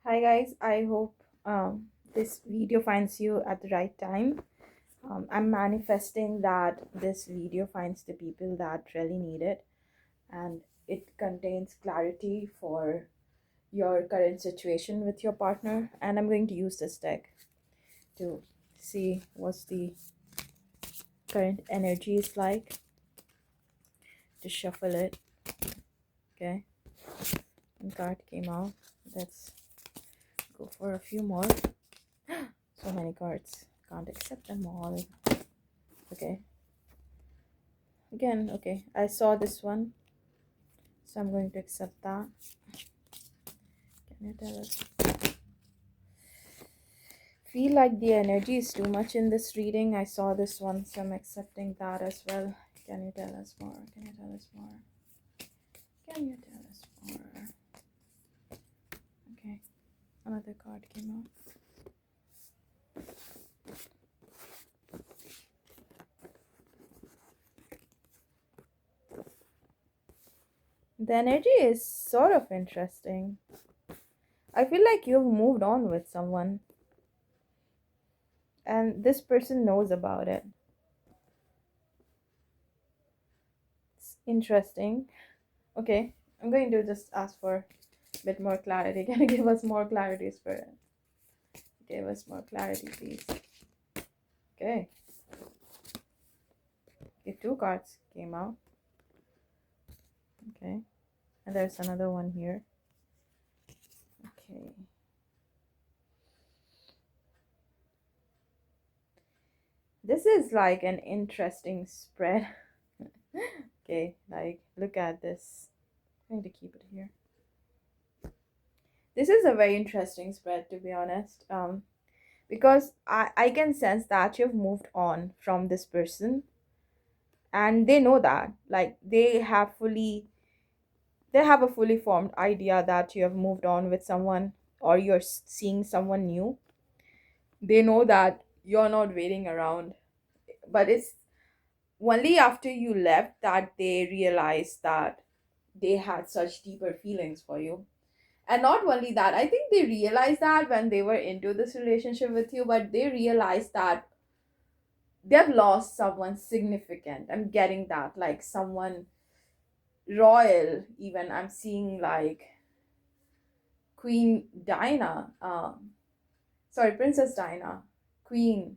Hi guys, I hope this video finds you at the right time. I'm manifesting that this video finds the people that really need it, and it contains clarity for your current situation with your partner. And I'm going to use this deck to see what's the current energy is like, to shuffle it. Okay, one card came out. Let's go for a few more. So many cards, can't accept them all. Okay, again, okay, I saw this one, so I'm going to accept that. Can you tell us? Feel like the energy is too much in this reading. I saw this one, so I'm accepting that as well. Can you tell us more? Can you tell us more? Can you tell us more? Okay, another card came out. The energy is sort of interesting. I feel like you've moved on with someone, and this person knows about it. It's interesting. Okay, I'm going to just ask for a bit more clarity. Can you give us more clarity, Spirit? Give us more clarity, please. Okay. Okay, two cards came out. Okay. And there's another one here. Okay. This is like an interesting spread. Okay, like look at this. I'm going to keep it here. This is a very interesting spread, to be honest. Because I can sense that you've moved on from this person, and they know that. Like they have a fully formed idea that you have moved on with someone, or you're seeing someone new. They know that you're not waiting around, but it's only after you left that they realize that they had such deeper feelings for you. And not only that, I think they realized that when they were into this relationship with you, but they realized that they've lost someone significant. I'm getting that, like someone royal. Even I'm seeing like Queen Diana, sorry, Princess Diana, Queen,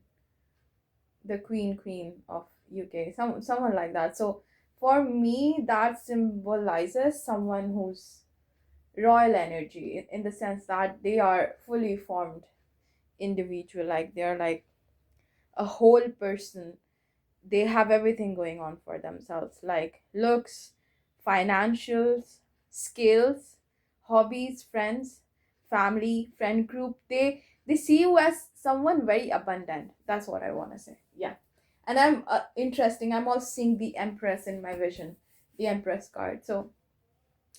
the Queen of UK, someone like that. So for me, that symbolizes someone who's royal energy, in the sense that they are fully formed individual, like they're like a whole person. They have everything going on for themselves, like looks, financials, skills, hobbies, friends, family, friend group. They see you as someone very abundant. That's what I want to say. Yeah. And I'm interesting, I'm also seeing the Empress in my vision, the Empress card. So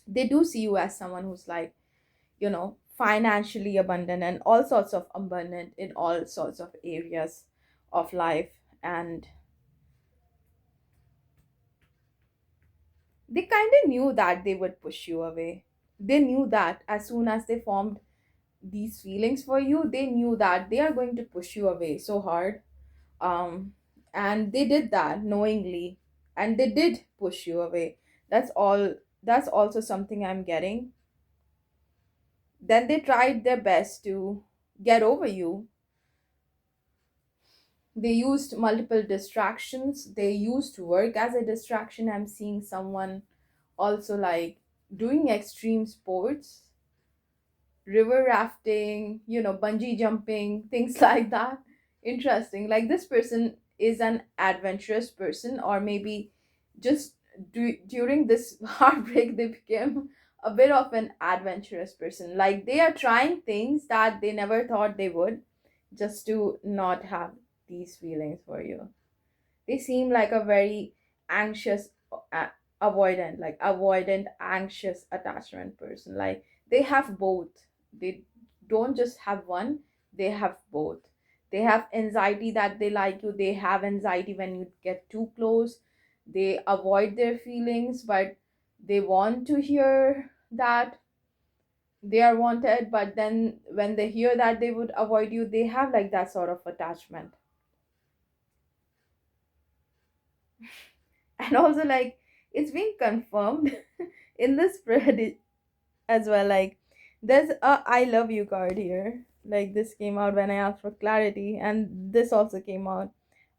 they do see you as someone who's like, financially abundant and all sorts of abundant in all sorts of areas of life. And they kind of knew that they would push you away. They knew that as soon as they formed these feelings for you, they knew that they are going to push you away so hard. Um, and they did that knowingly, and they did push you away. That's all. That's also something I'm getting. Then they tried their best to get over you. They used multiple distractions. They used work as a distraction. I'm seeing someone also like doing extreme sports, river rafting, bungee jumping, things like that. Interesting. Like this person is an adventurous person, or maybe just during this heartbreak, they became a bit of an adventurous person. Like they are trying things that they never thought they would, just to not have these feelings for you. They seem like a very anxious, uh, avoidant, anxious attachment person. Like they have both. They don't just have one, they have both. They have anxiety that they like you, they have anxiety when you get too close. They avoid their feelings, but they want to hear that They are wanted, but then when they hear that they would avoid you, they have like that sort of attachment. And also, like, it's being confirmed in this spread as well. Like, there's a I love you card here. Like, this came out when I asked for clarity, and this also came out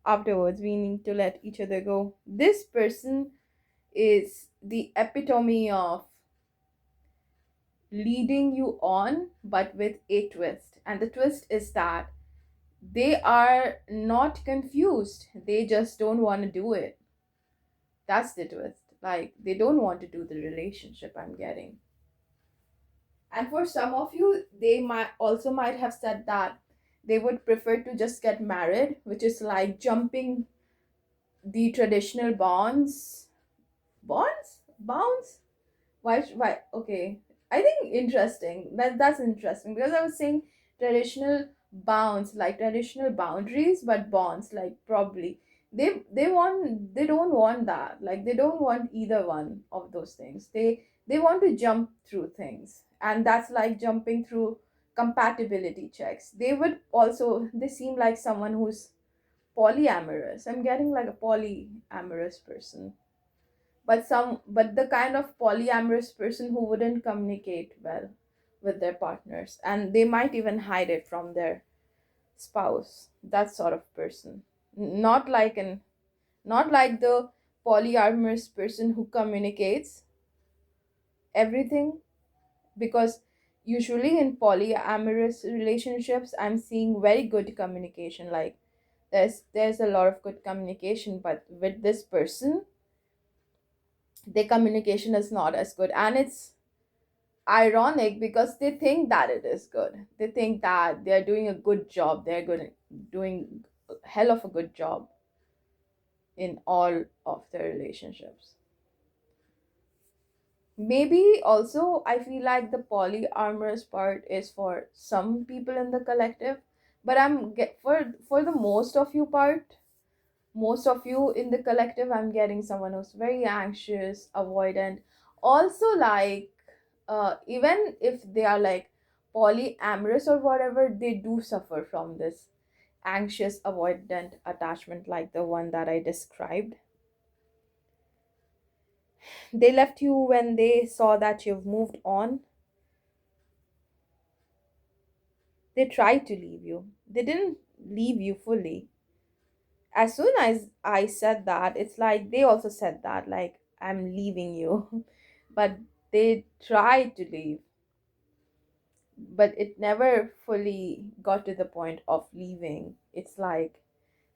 afterwards. We need to let each other go. This person is the epitome of leading you on, but with a twist. And the twist is that they are not confused, they just don't want to do it. That's the twist. Like, they don't want to do the relationship, I'm getting. And for some of you, they might have said that they would prefer to just get married, which is like jumping the traditional bonds. Why okay, I think interesting, that's interesting, because I was saying traditional bounds, like traditional boundaries, but bonds, like, probably they don't want that. Like, they don't want either one of those things. They want to jump through things, and that's like jumping through compatibility checks. They seem like someone who's polyamorous. I'm getting like a polyamorous person, but the kind of polyamorous person who wouldn't communicate well with their partners, and they might even hide it from their spouse. That sort of person. Not like an not like the polyamorous person who communicates everything, because usually in polyamorous relationships I'm seeing very good communication. Like, there's a lot of good communication, but with this person, their communication is not as good, and it's ironic because they think that it is good. They think that they're doing a good job. Doing a hell of a good job in all of their relationships. Maybe also I feel like the polyamorous part is for some people in the collective, but I'm get for the most of you in the collective, I'm getting someone who's very anxious, avoidant, also like, even if they are like polyamorous or whatever, they do suffer from this anxious avoidant attachment, like the one that I described. They left you when they saw that you've moved on. They tried to leave you, they didn't leave you fully. As soon as I said that, it's like they also said that, like, I'm leaving you. But they tried to leave, but it never fully got to the point of leaving. It's like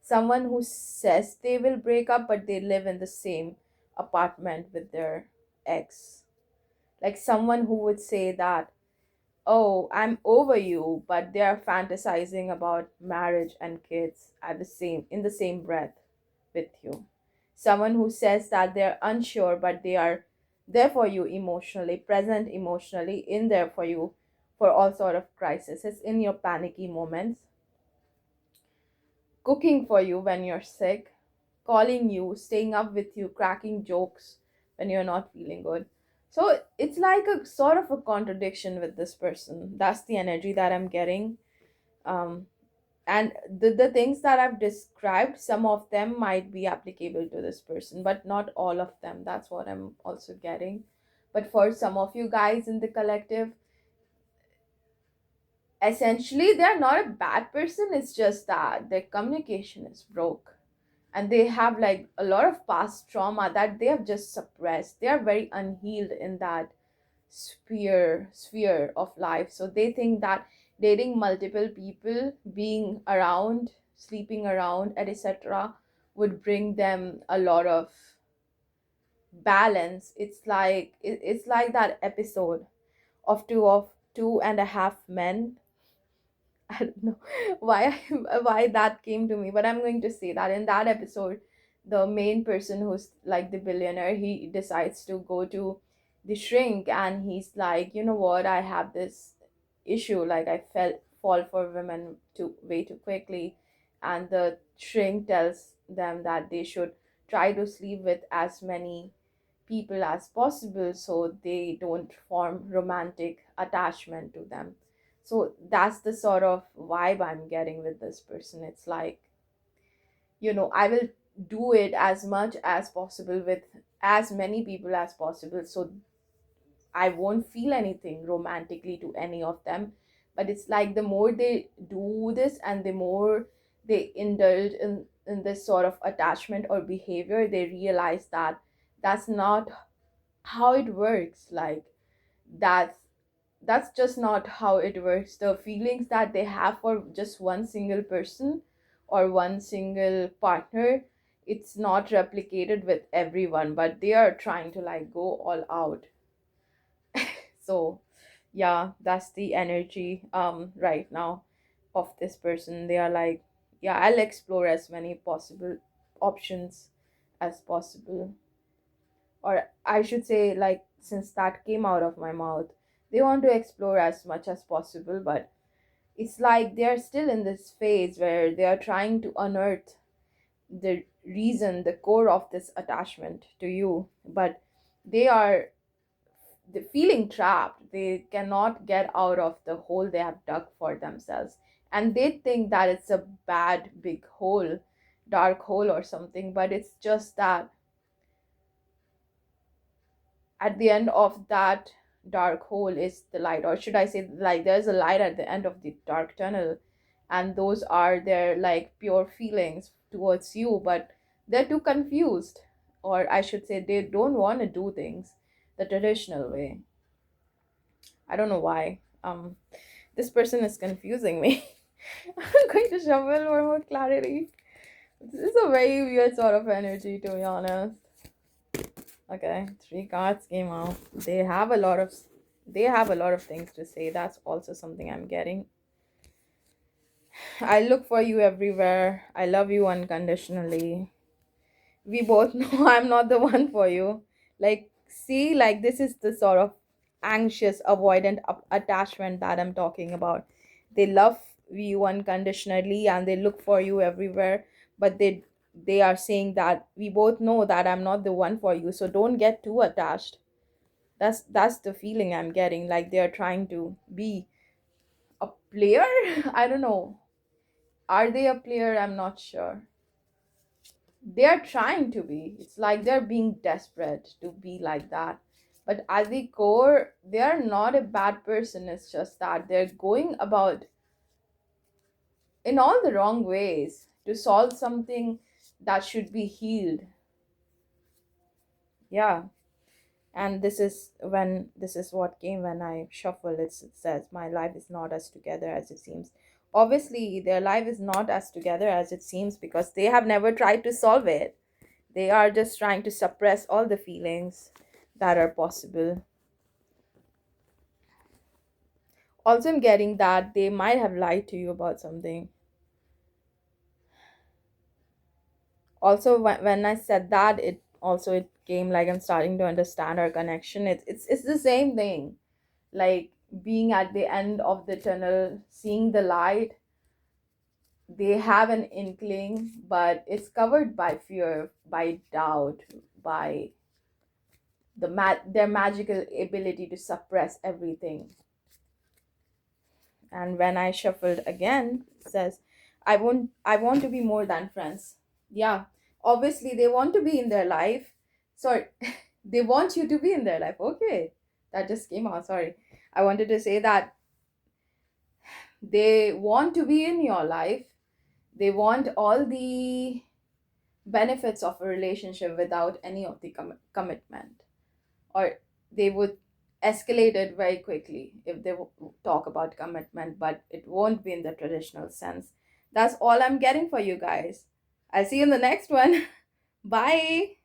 someone who says they will break up, but they live in the same apartment with their ex. Like someone who would say that, oh, I'm over you, but they are fantasizing about marriage and kids in the same breath with you. Someone who says that they're unsure, but they are there for you emotionally, present emotionally, in there for you for all sort of crises, in your panicky moments, cooking for you when you're sick, calling you, staying up with you, cracking jokes when you're not feeling good. So it's like a sort of a contradiction with this person. That's the energy that I'm getting. Um, and the things that I've described, some of them might be applicable to this person, but not all of them. That's what I'm also getting. But for some of you guys in the collective, essentially they're not a bad person, it's just that their communication is broke, and they have like a lot of past trauma that they have just suppressed. They are very unhealed in that sphere of life, so they think that dating multiple people, being around, sleeping around, etc., would bring them a lot of balance. It's like that episode of Two and a Half Men. I don't know why that came to me, but I'm going to say that in that episode, the main person who's like the billionaire, he decides to go to the shrink, and he's like, you know what, I have this issue, like I fall for women too way too quickly, and the shrink tells them that they should try to sleep with as many people as possible so they don't form romantic attachment to them. So that's the sort of vibe I'm getting with this person. It's like, I will do it as much as possible with as many people as possible, so I won't feel anything romantically to any of them. But it's like the more they do this and the more they indulge in this sort of attachment or behavior, they realize that that's not how it works. Like, that's that's just not how it works. The feelings that they have for just one single person or one single partner, it's not replicated with everyone, but they are trying to like go all out. So yeah, that's the energy right now of this person. They are like, yeah, I'll explore as many possible options as possible. Or I should say, like, since that came out of my mouth, they want to explore as much as possible, but it's like they're still in this phase where they are trying to unearth the reason, the core of this attachment to you. But they are feeling trapped. They cannot get out of the hole they have dug for themselves, and they think that it's a bad big hole, dark hole or something. But it's just that at the end of that dark hole is the light, or should I say, like, there's a light at the end of the dark tunnel, and those are their like pure feelings towards you. But they're too confused, or I should say they don't want to do things the traditional way. I don't know why. This person is confusing me. I'm going to shuffle for more clarity. This is a very weird sort of energy, to be honest. Okay, three cards came out. They have a lot of things to say. That's also something I'm getting. I look for you everywhere. I love you unconditionally. We both know I'm not the one for you. Like, see, like, this is the sort of anxious, avoidant attachment that I'm talking about. They love you unconditionally and they look for you everywhere, but they are saying that we both know that I'm not the one for you, so don't get too attached. That's the feeling I'm getting. Like, they're trying to be a player. I don't know. Are they a player? I'm not sure. They're trying to be. It's like they're being desperate to be like that. But at the core, they're not a bad person. It's just that they're going about in all the wrong ways to solve something that should be healed. Yeah. And this is what came when I shuffle. It says, my life is not as together as it seems. Obviously, their life is not as together as it seems because they have never tried to solve it. They are just trying to suppress all the feelings that are possible. Also, I'm getting that they might have lied to you about something. Also, when I said that, it came like I'm starting to understand our connection. It's the same thing. Like, being at the end of the tunnel, seeing the light, they have an inkling, but it's covered by fear, by doubt, by their magical ability to suppress everything. And when I shuffled again, it says, I want to be more than friends. Yeah, obviously they want to be in their life. Sorry, they want you to be in their life. Okay, that just came out. Sorry, I wanted to say that they want to be in your life. They want all the benefits of a relationship without any of the commitment, or they would escalate it very quickly if they talk about commitment, but it won't be in the traditional sense. That's all I'm getting for you guys. I'll see you in the next one. Bye.